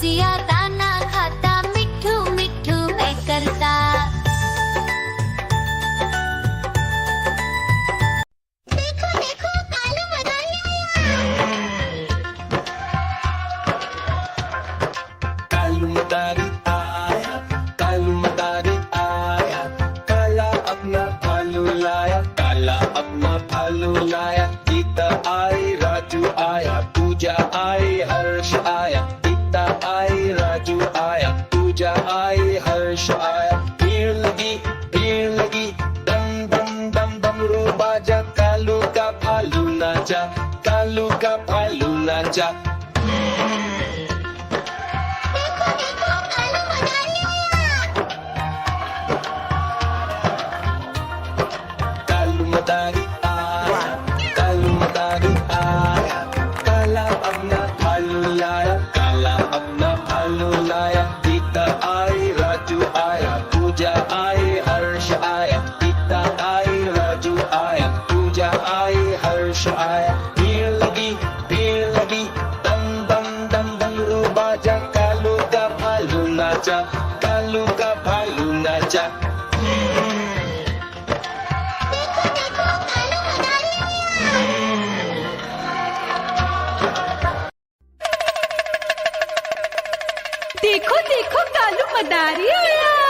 कचिया दाना खाता, मिठू मिठू मैं करता। देखो देखो कालू मदारी आया, कालू मदारी आया, काला अपना भालू लाया, काला अपना भालू लाया। गीता आई, राजू आया, पूजा आई, हर्ष आया। गीता आई, राजू आया, पूजा आई, हर्ष आया। भीड़ लगी, दम दम दम डमरू बाजा, कालू का भालू नाचा, कालू का भालू नाचा। कालू मदारी आया, कालू मदारी आया, काला अपना भालू लाया, काला अपना भालू लाया। गीता आई, राजू आया, पूजा आई, हर्ष आया। गीता आई, राजू आया, पूजा आई, हर्ष आया। भीड़ लगी, दम दम दम डमरू बाजा, कालू का भालू नाचा, कालू का भालू नाचा। देखो देखो कालू मदारी आया।